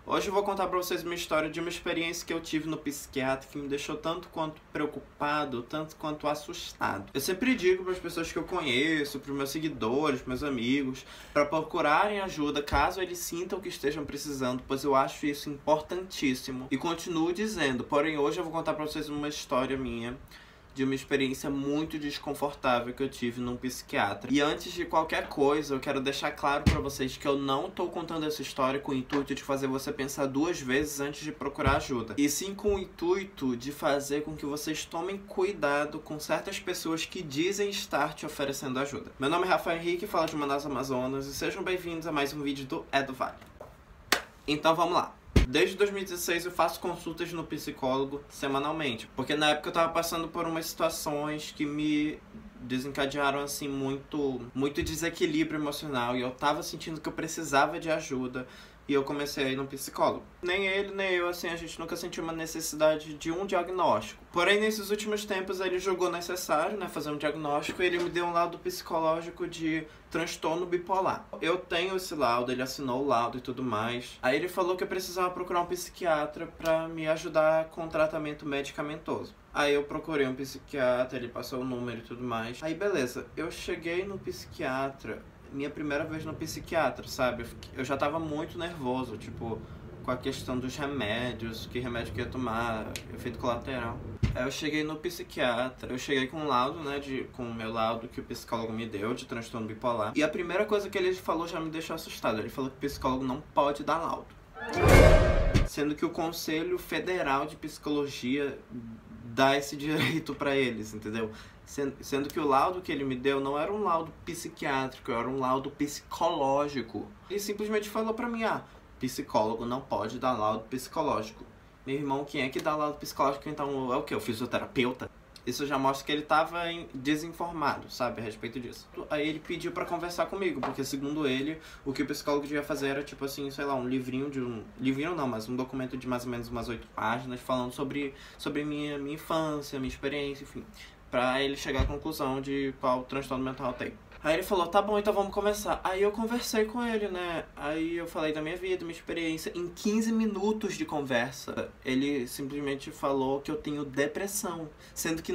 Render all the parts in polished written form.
Hoje eu vou contar pra vocês uma história de uma experiência que eu tive no psiquiatra que me deixou tanto quanto preocupado, tanto quanto assustado. Eu sempre digo para as pessoas que eu conheço, para os meus seguidores, meus amigos, para procurarem ajuda caso eles sintam que estejam precisando, pois eu acho isso importantíssimo. E continuo dizendo, porém hoje eu vou contar pra vocês uma história minha, de uma experiência muito desconfortável que eu tive num psiquiatra. E antes de qualquer coisa, eu quero deixar claro pra vocês que eu não tô contando essa história com o intuito de fazer você pensar duas vezes antes de procurar ajuda. E sim com o intuito de fazer com que vocês tomem cuidado com certas pessoas que dizem estar te oferecendo ajuda. Meu nome é Rafael Henrique, falo de Manaus, Amazonas, e sejam bem-vindos a mais um vídeo do É do Vale. Então vamos lá. Desde 2016 eu faço consultas no psicólogo semanalmente, porque na época eu tava passando por umas situações que me desencadearam assim muito desequilíbrio emocional, e eu tava sentindo que eu precisava de ajuda. E eu comecei a ir no psicólogo. Nem ele, nem eu, assim, a gente nunca sentiu uma necessidade de um diagnóstico. Porém, nesses últimos tempos, ele julgou necessário, né, fazer um diagnóstico, e ele me deu um laudo psicológico de transtorno bipolar. Eu tenho esse laudo, ele assinou o laudo e tudo mais. Aí ele falou que eu precisava procurar um psiquiatra pra me ajudar com tratamento medicamentoso. Aí eu procurei um psiquiatra, ele passou o número e tudo mais. Aí beleza, eu cheguei no psiquiatra, minha primeira vez no psiquiatra, sabe? Eu já tava muito nervoso, tipo, com a questão dos remédios, que remédio que ia tomar, efeito colateral. Aí eu cheguei no psiquiatra, eu cheguei com um laudo, né, com o meu laudo que o psicólogo me deu de transtorno bipolar. E a primeira coisa que ele falou já me deixou assustado. Ele falou que o psicólogo não pode dar laudo. Sendo que o Conselho Federal de Psicologia dá esse direito pra eles, entendeu? Sendo que o laudo que ele me deu não era um laudo psiquiátrico, era um laudo psicológico. Ele simplesmente falou pra mim, psicólogo não pode dar laudo psicológico. Meu irmão, quem é que dá laudo psicológico? Então é o quê? O fisioterapeuta? Isso já mostra que ele tava desinformado, sabe, a respeito disso. Aí ele pediu pra conversar comigo, porque segundo ele, o que o psicólogo devia fazer era tipo assim, sei lá, um livrinho livrinho não, mas um documento de mais ou menos umas 8 páginas falando sobre minha infância, minha experiência, enfim, pra ele chegar à conclusão de qual transtorno mental eu tenho. Aí ele falou, tá bom, então vamos conversar. Aí eu conversei com ele, né? Aí eu falei da minha vida, minha experiência. Em 15 minutos de conversa, ele simplesmente falou que eu tenho depressão. Sendo que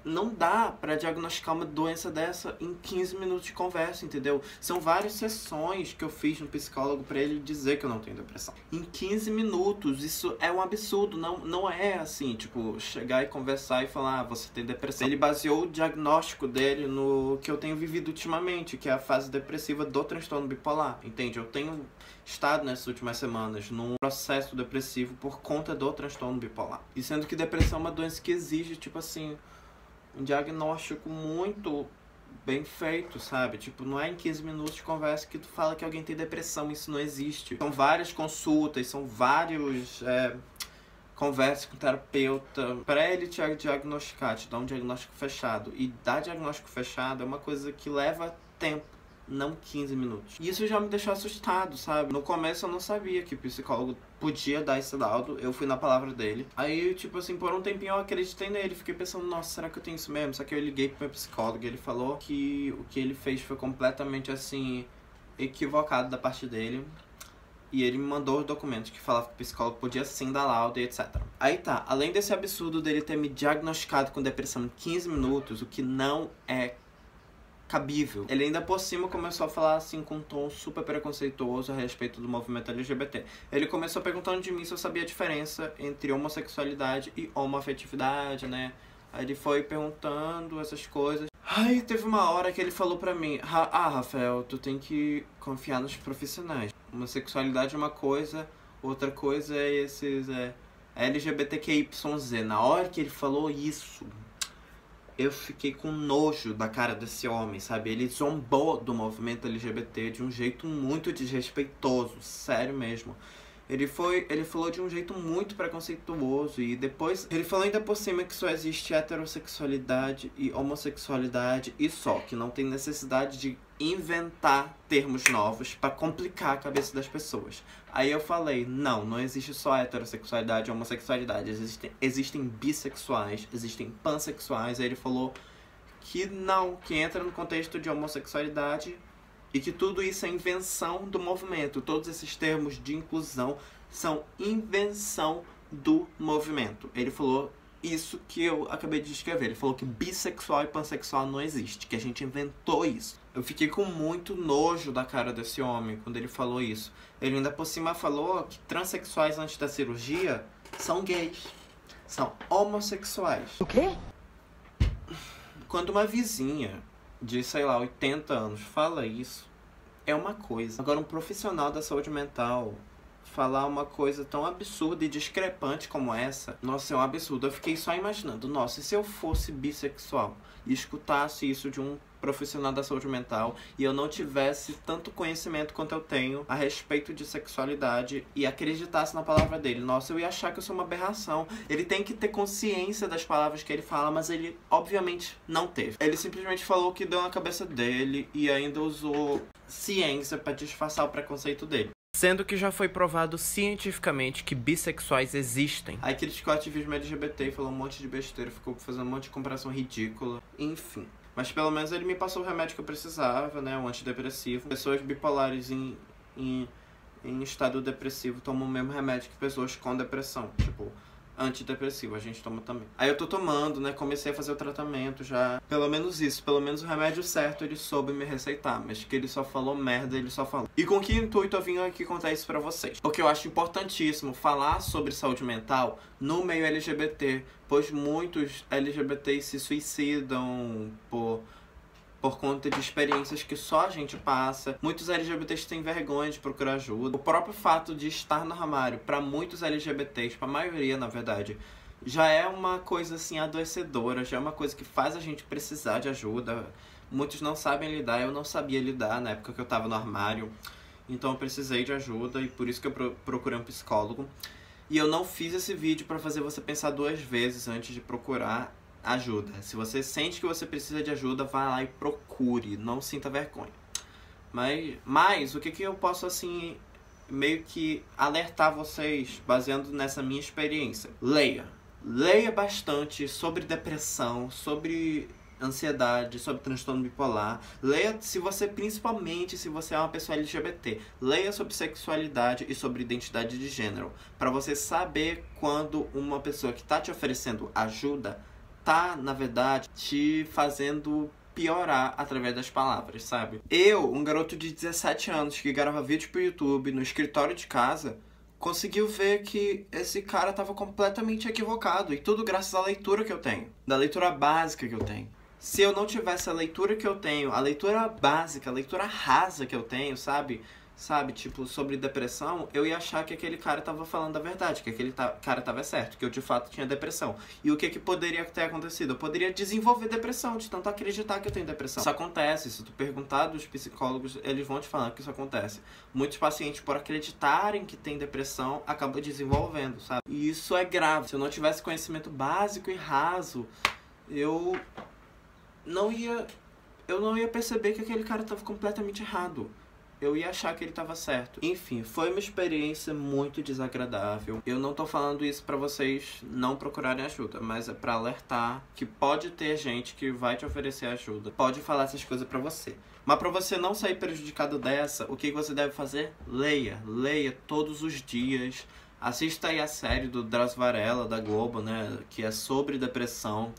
não dá pra diagnosticar uma doença dessa em 15 minutos de conversa, entendeu? São várias sessões que eu fiz no psicólogo pra ele dizer que eu não tenho depressão. Em 15 minutos, isso é um absurdo. Não é assim, tipo, chegar e conversar e falar, você tem depressão. Ele baseou o diagnóstico dele no que eu tenho vivido ultimamente, que é a fase depressiva do transtorno bipolar, entende? Eu tenho estado nessas últimas semanas num processo depressivo por conta do transtorno bipolar. E sendo que depressão é uma doença que exige, tipo assim, um diagnóstico muito bem feito, sabe? Tipo, não é em 15 minutos de conversa que tu fala que alguém tem depressão, isso não existe. São várias consultas, são vários converse com o terapeuta para ele te diagnosticar, te dar um diagnóstico fechado. E dar diagnóstico fechado é uma coisa que leva tempo, não 15 minutos. E isso já me deixou assustado, sabe? No começo eu não sabia que o psicólogo podia dar esse laudo, eu fui na palavra dele. Aí, tipo assim, por um tempinho eu acreditei nele, fiquei pensando, nossa, será que eu tenho isso mesmo? Só que eu liguei pro meu psicólogo e ele falou que o que ele fez foi completamente, assim, equivocado da parte dele. E ele me mandou os documentos que falavam que o psicólogo podia sim dar laudo e etc. Aí tá, além desse absurdo dele ter me diagnosticado com depressão em 15 minutos, o que não é cabível, ele ainda por cima começou a falar assim com um tom super preconceituoso a respeito do movimento LGBT. Ele começou perguntando de mim se eu sabia a diferença entre homossexualidade e homoafetividade, né? Aí ele foi perguntando essas coisas. Aí teve uma hora que ele falou pra mim, Rafael, tu tem que confiar nos profissionais. Homossexualidade é uma coisa, outra coisa é esses LGBTQYZ. Na hora que ele falou isso, eu fiquei com nojo da cara desse homem, sabe? Ele zombou do movimento LGBT de um jeito muito desrespeitoso, sério mesmo. Ele falou de um jeito muito preconceituoso e depois ele falou ainda por cima que só existe heterossexualidade e homossexualidade e só, que não tem necessidade de inventar termos novos pra complicar a cabeça das pessoas. Aí eu falei, não existe só heterossexualidade e homossexualidade, existem bissexuais, existem pansexuais. Aí ele falou que não, que entra no contexto de homossexualidade E que tudo isso é invenção do movimento. Todos esses termos de inclusão são invenção do movimento. Ele falou isso que eu acabei de escrever. Ele falou que bissexual e pansexual não existe, que a gente inventou isso. Eu fiquei com muito nojo da cara desse homem quando ele falou isso. Ele ainda por cima falou que transexuais antes da cirurgia são gays, são homossexuais. O quê? Quando uma vizinha de, sei lá, 80 anos fala isso, é uma coisa. Agora, um profissional da saúde mental falar uma coisa tão absurda e discrepante como essa, nossa, é um absurdo. Eu fiquei só imaginando, nossa, e se eu fosse bissexual e escutasse isso de um profissional da saúde mental e eu não tivesse tanto conhecimento quanto eu tenho a respeito de sexualidade e acreditasse na palavra dele, nossa, eu ia achar que eu sou uma aberração. Ele tem que ter consciência das palavras que ele fala, mas ele obviamente não teve. Ele simplesmente falou o que deu na cabeça dele e ainda usou ciência para disfarçar o preconceito dele. Sendo que já foi provado cientificamente que bissexuais existem. Aí criticou o ativismo LGBT e falou um monte de besteira, ficou fazendo um monte de comparação ridícula, enfim. Mas pelo menos ele me passou o remédio que eu precisava, né, um antidepressivo. Pessoas bipolares em estado depressivo tomam o mesmo remédio que pessoas com depressão, tipo, antidepressivo, a gente toma também. Aí eu tô tomando, né, comecei a fazer o tratamento já. Pelo menos isso, pelo menos o remédio certo ele soube me receitar, mas que ele só falou merda, ele só falou. E com que intuito eu vim aqui contar isso pra vocês? Porque eu acho importantíssimo falar sobre saúde mental no meio LGBT, pois muitos LGBTs se suicidam por conta de experiências que só a gente passa. Muitos LGBTs têm vergonha de procurar ajuda. O próprio fato de estar no armário, para muitos LGBTs, para a maioria, na verdade, já é uma coisa assim adoecedora, já é uma coisa que faz a gente precisar de ajuda. Muitos não sabem lidar, eu não sabia lidar na época que eu tava no armário. Então eu precisei de ajuda e por isso que eu procurei um psicólogo. E eu não fiz esse vídeo para fazer você pensar 2 vezes antes de procurar ajuda. Se você sente que você precisa de ajuda, vá lá e procure, não sinta vergonha. Mas o que eu posso, assim, meio que alertar vocês, baseando nessa minha experiência? Leia bastante sobre depressão, sobre ansiedade, sobre transtorno bipolar. Leia, principalmente se você é uma pessoa LGBT, leia sobre sexualidade e sobre identidade de gênero, para você saber quando uma pessoa que tá te oferecendo ajuda tá, na verdade, te fazendo piorar através das palavras, sabe? Eu, um garoto de 17 anos que grava vídeo pro YouTube no escritório de casa, conseguiu ver que esse cara tava completamente equivocado. E tudo graças à leitura que eu tenho. Da leitura básica que eu tenho. Se eu não tivesse a leitura que eu tenho, a leitura básica, a leitura rasa que eu tenho, sabe, tipo, sobre depressão, eu ia achar que aquele cara tava falando a verdade, que aquele cara tava certo, que eu de fato tinha depressão. E o que poderia ter acontecido? Eu poderia desenvolver depressão, de tanto acreditar que eu tenho depressão. Isso acontece, se tu perguntar dos psicólogos, eles vão te falar que isso acontece. Muitos pacientes, por acreditarem que tem depressão, acabam desenvolvendo, sabe? E isso é grave. Se eu não tivesse conhecimento básico e raso, eu não ia perceber que aquele cara tava completamente errado. Eu ia achar que ele tava certo. Enfim, foi uma experiência muito desagradável. Eu não tô falando isso pra vocês não procurarem ajuda, mas é pra alertar que pode ter gente que vai te oferecer ajuda, pode falar essas coisas pra você. Mas pra você não sair prejudicado dessa, o que você deve fazer? Leia todos os dias. Assista aí a série do Drauzio Varela, da Globo, né, que é sobre depressão.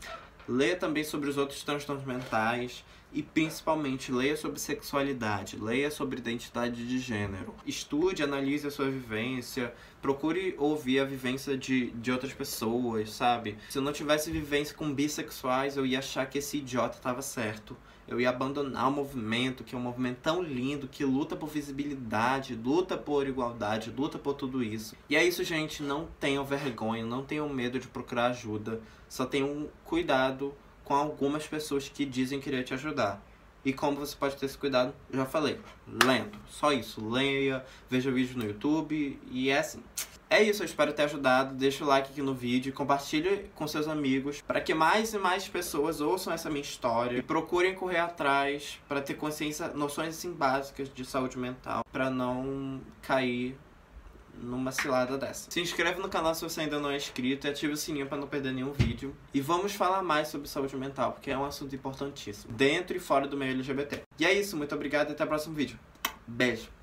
Leia também sobre os outros transtornos mentais. E principalmente, leia sobre sexualidade, leia sobre identidade de gênero. Estude, analise a sua vivência, procure ouvir a vivência de outras pessoas, sabe? Se eu não tivesse vivência com bissexuais, eu ia achar que esse idiota tava certo. Eu ia abandonar o movimento, que é um movimento tão lindo, que luta por visibilidade, luta por igualdade, luta por tudo isso. E é isso, gente, não tenham vergonha, não tenham medo de procurar ajuda, só tenham cuidado com algumas pessoas que dizem querer te ajudar. E como você pode ter esse cuidado, já falei, lendo. Só isso, leia, veja vídeo no YouTube e é assim. É isso, eu espero ter ajudado. Deixa o like aqui no vídeo, compartilhe com seus amigos para que mais e mais pessoas ouçam essa minha história e procurem correr atrás para ter consciência, noções assim básicas de saúde mental, para não cair numa cilada dessa. Se inscreve no canal se você ainda não é inscrito e ative o sininho para não perder nenhum vídeo. E vamos falar mais sobre saúde mental, porque é um assunto importantíssimo, dentro e fora do meio LGBT. E é isso, muito obrigado e até o próximo vídeo. Beijo!